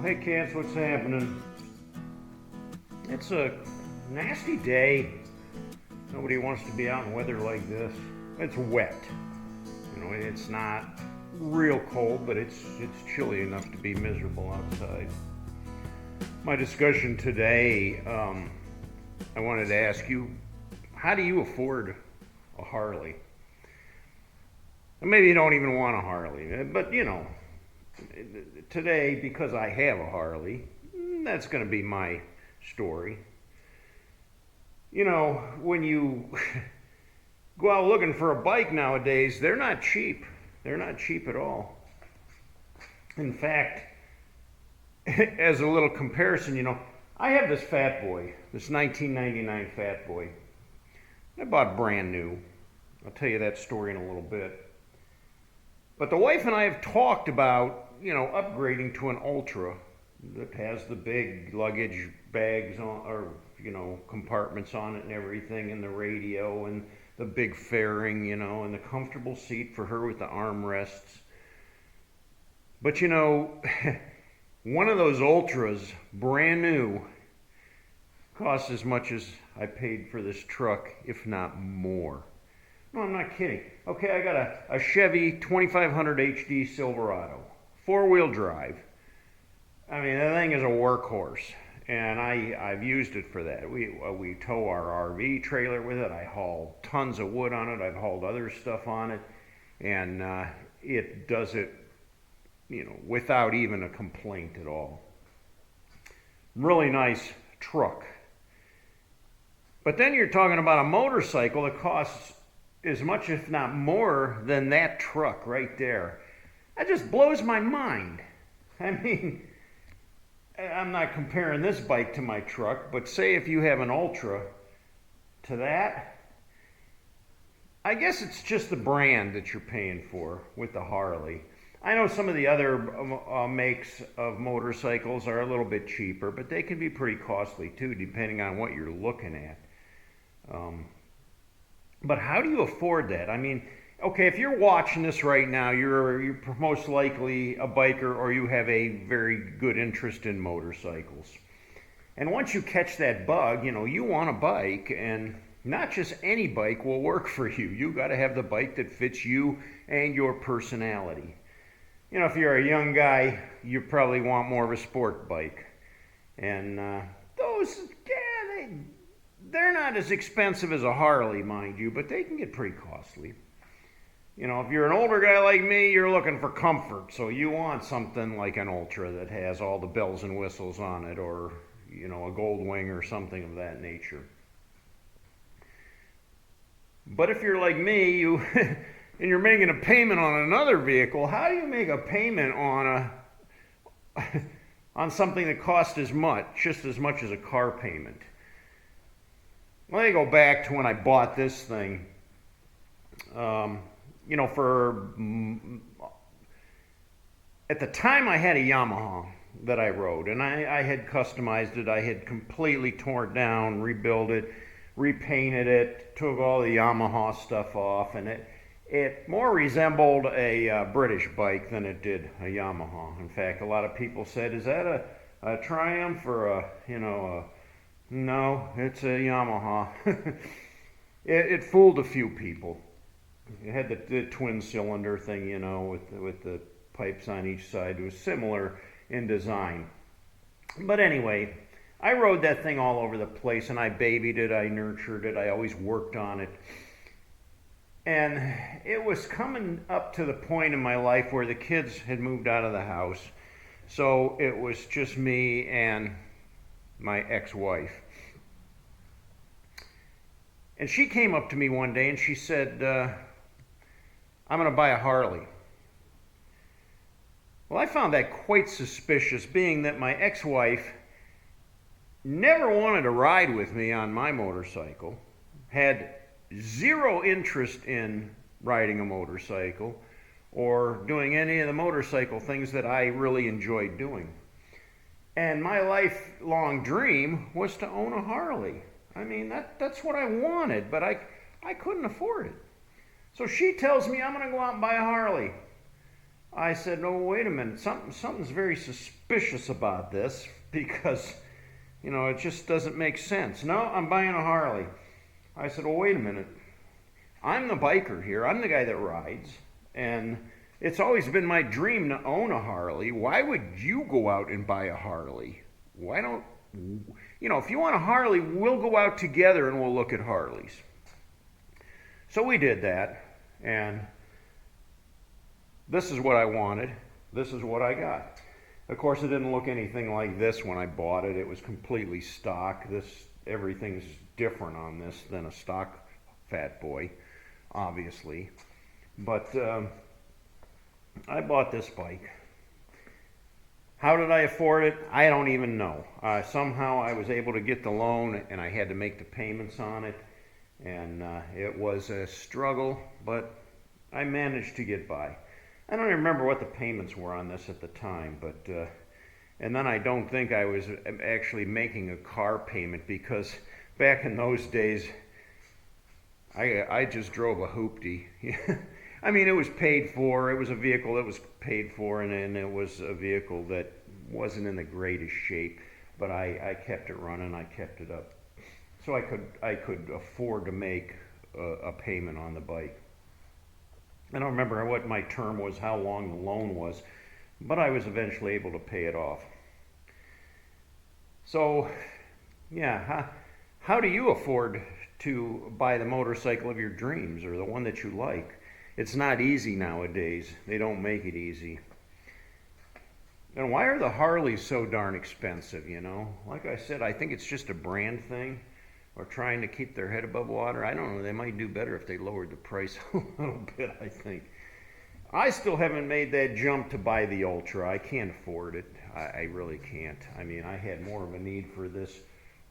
Hey cats, what's happening? It's a nasty day. Nobody wants to be out in weather like this. It's wet. It's not real cold, but it's chilly enough to be miserable outside. My discussion today, I wanted to ask you, how do you afford a Harley? Maybe you don't even want a Harley, but today, because I have a Harley, that's going to be my story. When you go out looking for a bike nowadays, they're not cheap. They're not cheap at all. In fact, as a little comparison, I have this Fat Boy, this 1999 Fat Boy. I bought brand new. I'll tell you that story in a little bit. But the wife and I have talked about, upgrading to an Ultra that has the big luggage bags on, or, compartments on it and everything, and the radio and the big fairing, and the comfortable seat for her with the armrests. But, one of those Ultras, brand new, costs as much as I paid for this truck, if not more. No, I'm not kidding. Okay, I got a Chevy 2500 HD Silverado, four-wheel drive. I mean, that thing is a workhorse, and I've used it for that. We tow our RV trailer with it. I haul tons of wood on it. I've hauled other stuff on it, and it does it, without even a complaint at all. Really nice truck. But then you're talking about a motorcycle that costs as much, if not more, than that truck right there. That just blows my mind. I mean, I'm not comparing this bike to my truck, but say if you have an Ultra to that, I guess it's just the brand that you're paying for with the Harley. I know some of the other makes of motorcycles are a little bit cheaper, but they can be pretty costly too, depending on what you're looking at. But how do you afford that? I mean, okay, if you're watching this right now, you're most likely a biker, or you have a very good interest in motorcycles. And once you catch that bug, you want a bike, and not just any bike will work for you. You got to have the bike that fits you and your personality. If you're a young guy, you probably want more of a sport bike. And they're not as expensive as a Harley, mind you, but they can get pretty costly. If you're an older guy like me, you're looking for comfort, so you want something like an Ultra that has all the bells and whistles on it, or, a Gold Wing or something of that nature. But if you're like me, and you're making a payment on another vehicle, how do you make a payment on something that costs just as much as a car payment? Let me go back to when I bought this thing. At the time I had a Yamaha that I rode, and I had customized it. I had completely torn it down, rebuilt it, repainted it, took all the Yamaha stuff off, and it more resembled a British bike than it did a Yamaha. In fact, a lot of people said, "Is that a Triumph or No, it's a Yamaha." It fooled a few people. It had the twin cylinder thing, with the pipes on each side. It was similar in design. But anyway, I rode that thing all over the place, and I babied it, I nurtured it, I always worked on it. And it was coming up to the point in my life where the kids had moved out of the house. So it was just me and my ex-wife. And she came up to me one day and she said, "I'm going to buy a Harley." Well, I found that quite suspicious, being that my ex-wife never wanted to ride with me on my motorcycle, had zero interest in riding a motorcycle or doing any of the motorcycle things that I really enjoyed doing. And my lifelong dream was to own a Harley. I mean, that's what I wanted, but I couldn't afford it. So she tells me I'm going to go out and buy a Harley. I said, no, wait a minute, something's very suspicious about this because, it just doesn't make sense. No, I'm buying a Harley. I said, well, wait a minute. I'm the biker here. I'm the guy that rides. And it's always been my dream to own a Harley. Why would you go out and buy a Harley? Why don't, if you want a Harley, we'll go out together and we'll look at Harleys. So we did that. And this is what I wanted. This is what I got. Of course, it didn't look anything like this when I bought it. It was completely stock. Everything's different on this than a stock Fat Boy, obviously. But I bought this bike. How did I afford it? I don't even know. Somehow I was able to get the loan, and I had to make the payments on it. And it was a struggle, but I managed to get by. I don't even remember what the payments were on this at the time, but and then I don't think I was actually making a car payment, because back in those days I just drove a hoopty. I mean, it was paid for. It was a vehicle that was paid for, and it was a vehicle that wasn't in the greatest shape, but I kept it running. I kept it up, so I could afford to make a payment on the bike. I don't remember what my term was, how long the loan was, but I was eventually able to pay it off. So, yeah, how do you afford to buy the motorcycle of your dreams, or the one that you like? It's not easy nowadays. They don't make it easy. And why are the Harleys so darn expensive, Like I said, I think it's just a brand thing, or trying to keep their head above water. I don't know. They might do better if they lowered the price a little bit, I think. I still haven't made that jump to buy the Ultra. I can't afford it. I really can't. I mean, I had more of a need for this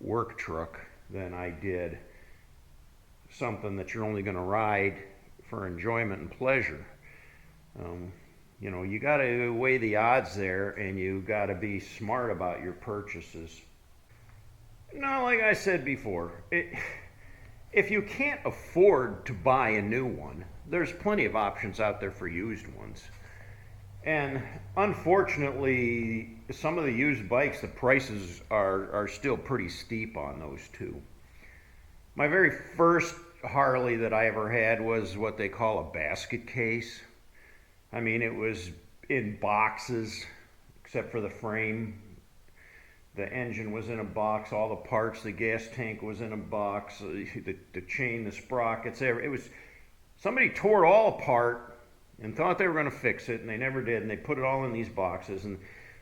work truck than I did something that you're only going to ride for enjoyment and pleasure. You got to weigh the odds there, and you got to be smart about your purchases. No, like I said before, if you can't afford to buy a new one, there's plenty of options out there for used ones. And unfortunately, some of the used bikes, the prices are still pretty steep on those too. My very first Harley that I ever had was what they call a basket case. I mean, it was in boxes, except for the frame. The engine was in a box, all the parts, the gas tank was in a box, the chain, the sprockets, it was, somebody tore it all apart and thought they were going to fix it, and they never did, and they put it all in these boxes. And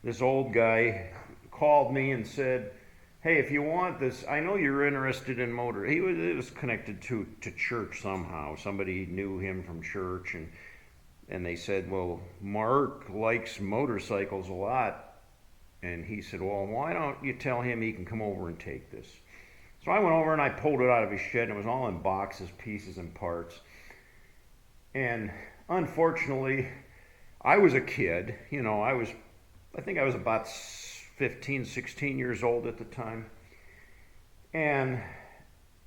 this old guy called me and said, hey, if you want this, I know you're interested in motor. It was connected to church somehow. Somebody knew him from church, and they said, well, Mark likes motorcycles a lot. And he said, well, why don't you tell him he can come over and take this? So I went over and I pulled it out of his shed, and it was all in boxes, pieces, and parts. And unfortunately, I was a kid. I think I was about 15, 16 years old at the time. And,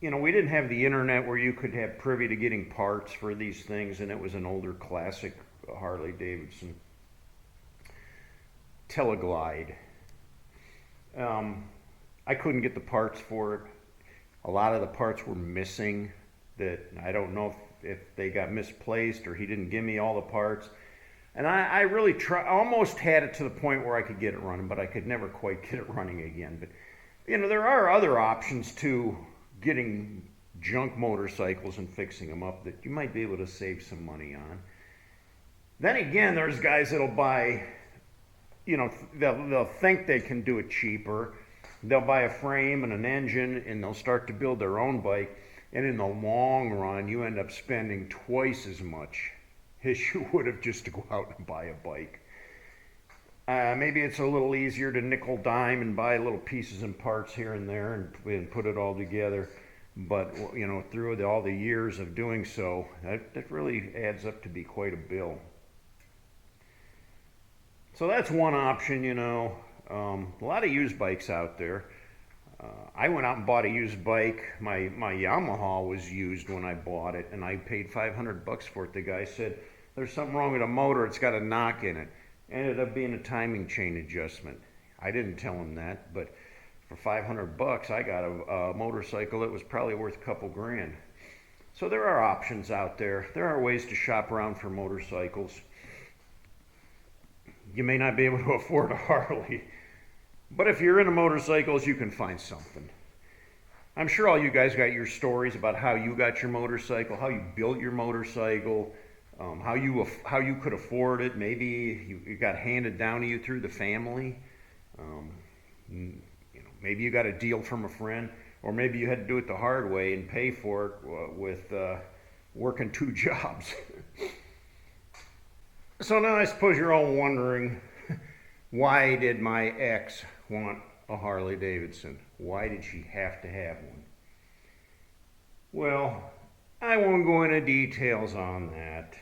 we didn't have the internet where you could have privy to getting parts for these things, and it was an older classic Harley Davidson Teleglide. I couldn't get the parts for it. A lot of the parts were missing, that I don't know if they got misplaced or he didn't give me all the parts. And I really almost had it to the point where I could get it running, but I could never quite get it running again. But there are other options to getting junk motorcycles and fixing them up that you might be able to save some money on. Then again, there's guys that'll buy, they'll think they can do it cheaper. They'll buy a frame and an engine, and they'll start to build their own bike. And in the long run, you end up spending twice as much as you would have just to go out and buy a bike. Maybe it's a little easier to nickel dime and buy little pieces and parts here and there and put it all together. But, through all the years of doing so, that really adds up to be quite a bill. So that's one option, a lot of used bikes out there. I went out and bought a used bike. My Yamaha was used when I bought it, and I paid $500 for it. The guy said, there's something wrong with the motor. It's got a knock in it. Ended up being a timing chain adjustment. I didn't tell him that, but for 500 bucks, I got a motorcycle that was probably worth a couple grand. So there are options out there. There are ways to shop around for motorcycles. You may not be able to afford a Harley, but if you're into motorcycles, you can find something. I'm sure all you guys got your stories about how you got your motorcycle, how you built your motorcycle, how you could afford it. Maybe you got handed down to you through the family. Maybe you got a deal from a friend, or maybe you had to do it the hard way and pay for it with working 2 jobs. So now I suppose you're all wondering, why did my ex want a Harley Davidson? Why did she have to have one? Well, I won't go into details on that.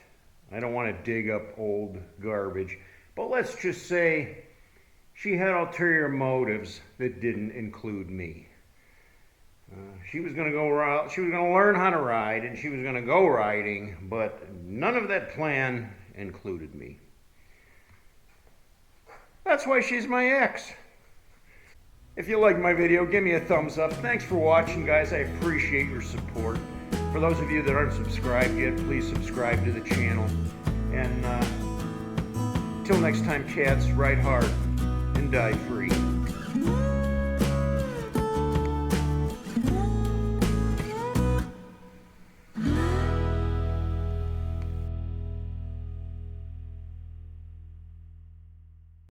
I don't want to dig up old garbage, but let's just say she had ulterior motives that didn't include me. She was going to go. She was going to learn how to ride, and she was going to go riding, but none of that plan included me. That's why she's my ex. If you like my video, give me a thumbs up. Thanks for watching, guys. I appreciate your support. For those of you that aren't subscribed yet, please subscribe to the channel. And until next time, cats, ride hard and die free.